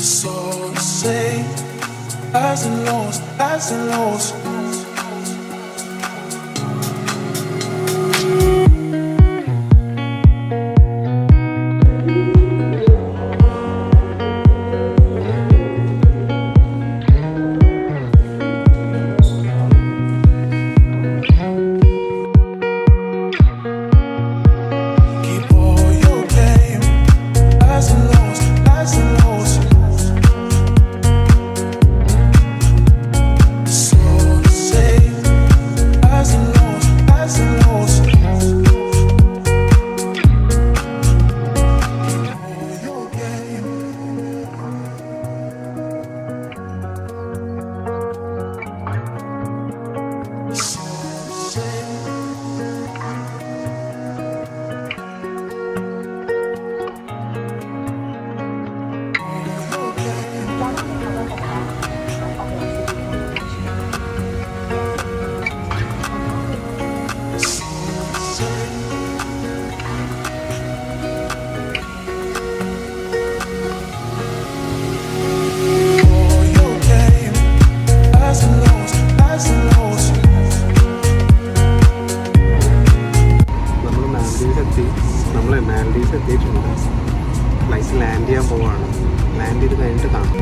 So say, highs and lows, highs and lows. Maldives എത്തിയിട്ടുണ്ട്. Flight land ചെയ്യാൻ പോവാണ്. Land ചെയ്ത് കഴിഞ്ഞിട്ട് കാണാം.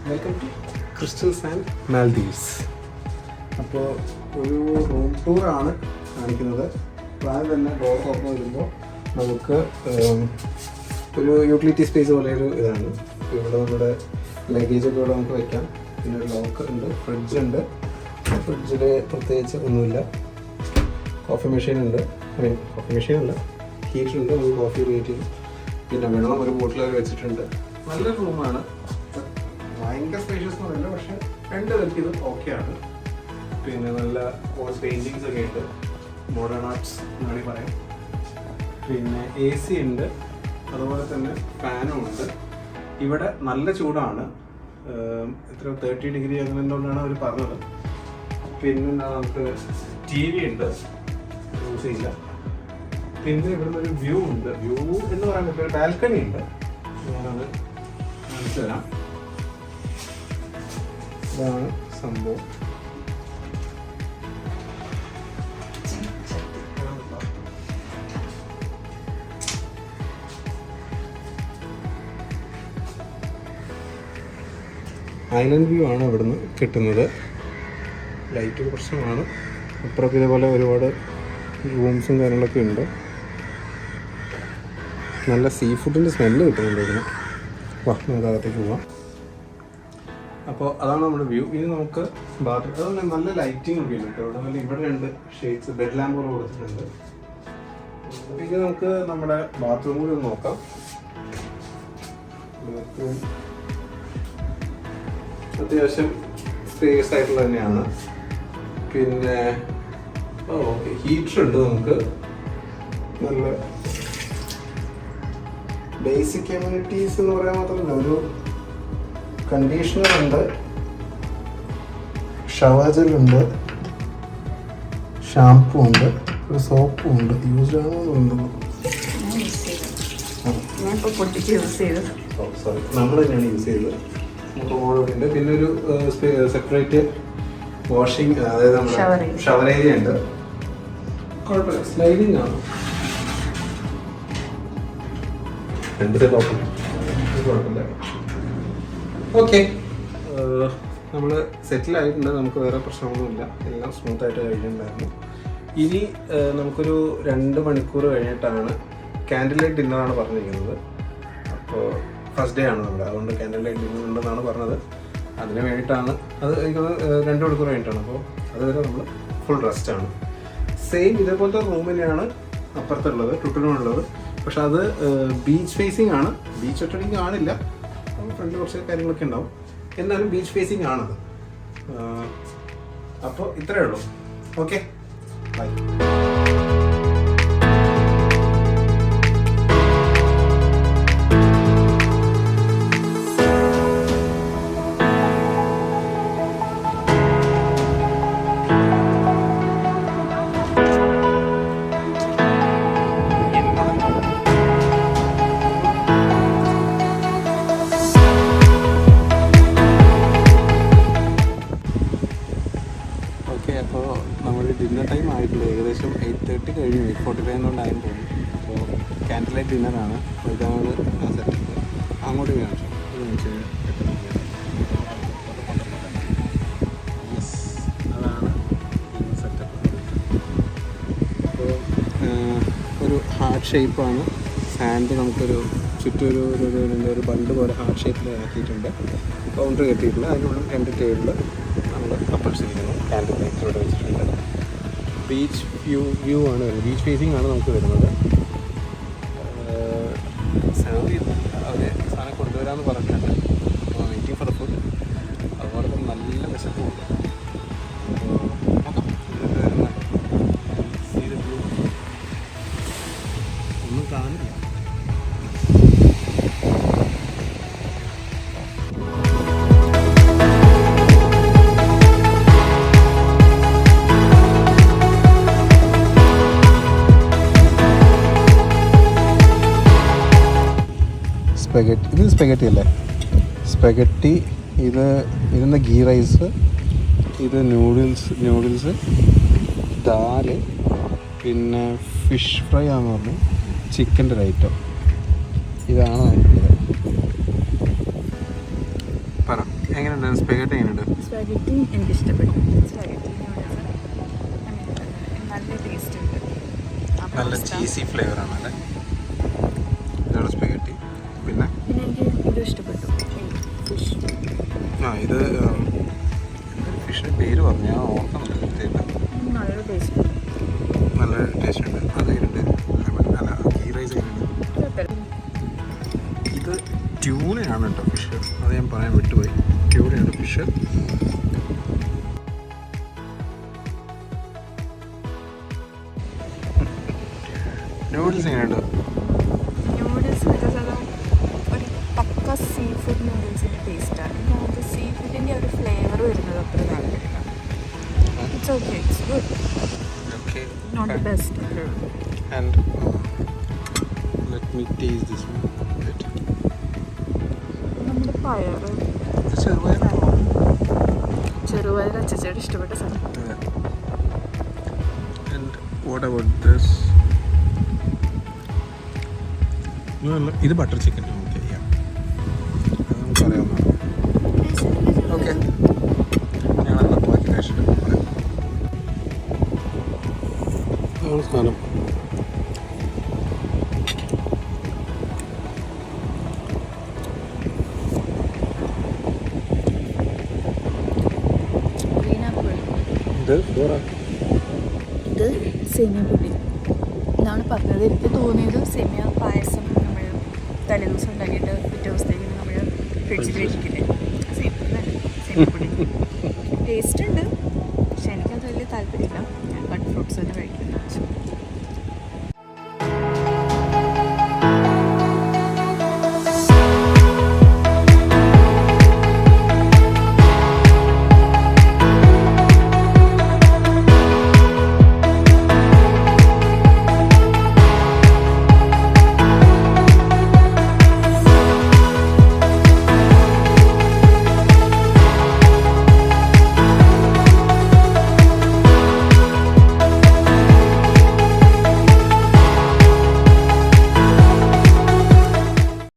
Welcome to Crystal Sand Maldives. അപ്പോൾ ഒരു റൂം ടൂറാണ് കാണിക്കുന്നത്. ആദ്യം തന്നെ ഡോർ തുറന്ന് വരുമ്പോൾ നമുക്ക് ഒരു യൂട്ടിലിറ്റി സ്പേസ് പോലെയൊരു ഇതാണ്. ഇവിടെ നമ്മുടെ ലഗേജൊക്കെ ഇവിടെ നമുക്ക് വയ്ക്കാം. പിന്നെ ഒരു ലോക്കർ ഉണ്ട്, ഫ്രിഡ്ജുണ്ട്. ഫ്രിഡ്ജിൽ പ്രത്യേകിച്ച് ഒന്നുമില്ല. കോഫി മെഷീൻ ഉണ്ട്, കോഫി മെഷീൻ അല്ല, ഹീറ്ററുണ്ട്, നമുക്ക് കോഫി വെയിറ്റ് ചെയ്യും. പിന്നെ വെള്ളം ഒരു ബോട്ടിലൊക്കെ വെച്ചിട്ടുണ്ട്. നല്ലൊരു റൂമാണ്. ഭയങ്കര സ്പേഷ്യസ് എന്ന് പറയില്ല, പക്ഷെ രണ്ട് പേർക്ക് ഇത് ഓക്കെയാണ്. പിന്നെ നല്ല പെയിൻറ്റിങ്സ് ഒക്കെ ഉണ്ട്, മോഡേൺ ആർട്സ് എന്നാണ് പറയാം. പിന്നെ AC ഉണ്ട്, അതുപോലെ തന്നെ ഫാനും ഉണ്ട്. ഇവിടെ നല്ല ചൂടാണ്, എത്ര 30 ഡിഗ്രി അങ്ങനെ എന്തുകൊണ്ടാണ് അവർ പറഞ്ഞത്. പിന്നെ നമുക്ക് TV ഉണ്ട്, യൂസ് ചെയ്യില്ല. പിന്നെ ഇവിടുന്ന് ഒരു വ്യൂ ഉണ്ട്. വ്യൂ എന്ന് പറയാൻ പറ്റിയ ഒരു ബാൽക്കണി ഉണ്ട്, ഞാനത് കാണിച്ചു തരാം. ഇതാണ് സംഭവം. ഐലൻഡ് വ്യൂ ആണ് ഇവിടുന്ന് കിട്ടുന്നത്. ലൈറ്റ് പ്രശ്നമാണ്. അപ്പുറത്ത് ഇതേപോലെ ഒരുപാട് റൂംസും കാര്യങ്ങളൊക്കെ ഉണ്ട്. നല്ല സീ ഫുഡിൻ്റെ സ്മെല്ല് കിട്ടുന്നുണ്ട് ഇവിടുന്ന്. വാ, നമുക്ക് അകത്തേക്ക് പോവാം. അപ്പോൾ അതാണ് നമ്മുടെ വ്യൂ. ഇനി നമുക്ക് ബാത്റൂം, അതുപോലെ നല്ല ലൈറ്റിംഗ് ഒക്കെ ഉണ്ട് കേട്ടോ. ഇവിടെ രണ്ട് ഷെയ്ഡ്സ് ബെഡ് ലാമ്പ് കൂടെ കൊടുത്തിട്ടുണ്ട്. ഇനി നമുക്ക് നമ്മുടെ ബാത്റൂം കൂടി ഒന്ന് നോക്കാം. ബാത്റൂം അത്യാവശ്യം സ്പേസ് ആയിട്ടുള്ള തന്നെയാണ്. പിന്നെ ഹീറ്റർ ഉണ്ട്, നമുക്ക് നല്ല ബേസിക് കമ്മ്യൂണിറ്റീസ് എന്ന് പറയാൻ മാത്രമല്ല, ഒരു കണ്ടീഷണർ ഉണ്ട്, ഷവർ ജെൽ ഉണ്ട്, ഷാംപൂ ഉണ്ട്, ഒരു സോപ്പും ഉണ്ട്. യൂസ്ഡ് ആണോ തോന്നുന്നു. സോറി, നമ്മൾ തന്നെയാണ് യൂസ് ചെയ്തത്. ഉണ്ട്. പിന്നെ ഒരു സെപ്പറേറ്റ് വാഷിംഗ്, അതായത് നമ്മുടെ ഷവർ ഏരിയ ഉണ്ട്. കുഴപ്പമില്ല, സ്ലൈഡിങ് ആണ്. രണ്ട് സൈഡ് ഓപ്പൺ, കുഴപ്പമില്ല. ഓക്കെ, നമ്മൾ സെറ്റിലായിട്ടുണ്ട്. നമുക്ക് വേറെ പ്രശ്നമൊന്നുമില്ല, എല്ലാം സ്മൂത്തായിട്ട് കഴിഞ്ഞിട്ടുണ്ടായിരുന്നു. ഇനി നമുക്കൊരു 2 മണിക്കൂർ കഴിഞ്ഞിട്ടാണ് ക്യാൻഡിൽ ലൈറ്റ് ഡിന്നറാണ് പറഞ്ഞിരിക്കുന്നത്. അപ്പോൾ ഫസ്റ്റ് ഡേ ആണ് നമ്മൾ, അതുകൊണ്ട് ക്യാൻഡിൽ ലൈറ്റ് ഡിന്നർ ഉണ്ടെന്നാണ് പറഞ്ഞത്. അതിന് വേണ്ടിയിട്ടാണ്, അത് എനിക്ക് 2 മണിക്കൂർ കഴിഞ്ഞിട്ടാണ്. അപ്പോൾ അതുവരെ നമ്മൾ ഫുൾ റെസ്റ്റാണ്. സെയിം ഇതേപോലത്തെ റൂം തന്നെയാണ് അപ്പുറത്തുള്ളത്, ടുട്ടനുള്ളത്. പക്ഷെ അത് ബീച്ച് ഫേസിങ് ആണ്. ബീച്ച് ഒറ്റടിക്ക് കാണില്ല, ഫ്രണ്ട് കുറച്ച് കാര്യങ്ങളൊക്കെ ഉണ്ടാവും. എന്നാലും ബീച്ച് ഫേസിങ് ആണത്. അപ്പോൾ ഇത്രയേ ഉള്ളൂ. Okay, bye. അപ്പോൾ നമ്മൾ ഡിന്നർ ടൈം ആയിട്ടില്ല, ഏകദേശം 8:30 കഴിഞ്ഞു. 8:45 കൊണ്ടായും പോകും. അപ്പോൾ ക്യാൻഡിൽ ലൈറ്റ് ഡിന്നറാണ്. അപ്പോൾ ഇതാണ് ആ സെറ്റപ്പ്. അങ്ങോട്ട് കാണിച്ചു, ഇത് കാണിച്ചു. യെസ്, അതാണ് സെറ്റപ്പ്. അപ്പോൾ ഒരു ഹാർട്ട് ഷേപ്പാണ്. സാൻഡ് നമുക്കൊരു ചുറ്റും ഒരു ബണ്ട് പോലെ ഹാർട്ട് ഷേപ്പിൽ ആക്കിയിട്ടുണ്ട്. കൗണ്ടർ കെട്ടിയിട്ടില്ല. അതിനുള്ള 2 ടേബിൾ നമ്മൾ കപ്പിൾസ് ഇരിക്കുന്നു. ക്യാൻഡിൽ ലൈറ്റ് ഇവിടെ വെച്ചിട്ടുണ്ട്. ബീച്ച് വ്യൂ ആണ് വരുന്നത്. ബീച്ച് ഫേസിംഗ് ആണ് നമുക്ക് വരുന്നത്. സാലറി അവരെ സാധനം കൊണ്ടുവരാമെന്ന് പറഞ്ഞിട്ടുണ്ട്. അപ്പോൾ വെയിറ്റിംഗ് ഫോർ ദ ഫുഡ്. അതോടൊപ്പം നല്ല വിശപ്പുണ്ട്. ഒന്നും കാണില്ല. ഇത് സ്പെഗറ്റി അല്ലേ? സ്പെഗറ്റി. ഇതിൻ്റെ ഗീ റൈസ്, ഇത് നൂഡിൽസ്, ദാല്, പിന്നെ ഫിഷ് ഫ്രൈ ആണെന്ന് പറഞ്ഞു, ചിക്കൻ്റെ ഒരു ഐറ്റം. ഇതാണ് നമുക്കുള്ളത്. പറ, എങ്ങനെയുണ്ട് സ്പെഗറ്റി? എങ്ങനെയുണ്ട്? സ്പെഗറ്റി എനിക്കിഷ്ടപ്പെട്ടു. സ്പെഗറ്റി നല്ല ടേസ്റ്റ് ഉണ്ട്, നല്ല ചീസി ഫ്ലേവറാണ് അല്ലേ? ഇതാണ് സ്പെഗറ്റി. പിന്നെ എനിക്ക് ഇത് ഇഷ്ടപ്പെട്ടു, ഫിഷ്. ഇത് ഫിഷിൻ്റെ പേര് പറഞ്ഞു, ഞാൻ ഓർക്കുന്നില്ല കൃത്യമായിട്ട്. നല്ല ടേസ്റ്റ് ഉണ്ട്. അതെങ്ങനെയുണ്ട്? അല്ല, ഗീ റൈസ് എങ്ങനെയുണ്ട്? ഇത് ട്യൂണയാണ് കേട്ടോ ഫിഷ്. അത് ഞാൻ പറയാൻ വിട്ടുപോയി. ട്യൂണയാണ് ഫിഷ്. നൂഡിൽസ് എങ്ങനെയുണ്ട്? സീ ഫുഡ് നൂഡിൽസിൻ്റെ ടേസ്റ്റാണ്. നമുക്ക് സീ ഫുഡിൻ്റെ ഒരു ഫ്ലേവർ വരുന്നത് അത്ര താല്പര്യമില്ല. It's okay, it's good, not the best. And let me taste this one. നമ്മുടെ പയറ്, ചെറുപയർ അച്ചച്ചേടി ഇഷ്ടപ്പെട്ട സാധനം. And what about this? ഇത് ബട്ടർ ചിക്കൻ. ഓക്കെ, ഞങ്ങളെല്ലാം ബാക്കി കഴിച്ചിട്ട് പറയാം. നമസ്കാരം. ഇത് സേമിയ പുഡിങ് എന്നാണ് പറഞ്ഞത്. എനിക്ക് തോന്നിയത് സേമിയ പായസം നമ്മൾ തലേ ദിവസം ഉണ്ടാക്കിയിട്ട് പിറ്റേ ദിവസത്തേക്ക് നമ്മൾ ഫ്രിഡ്ജിൽ വെച്ചിട്ടില്ലേ, സേമിയ പുഡിങ്. ടേസ്റ്റ് ഉണ്ട്, പക്ഷെ എനിക്കത് വലിയ താല്പര്യമില്ല. ഞാൻ കട്ട് ഫ്രൂട്ട്സ് തന്നെ കഴിക്കുന്നത്.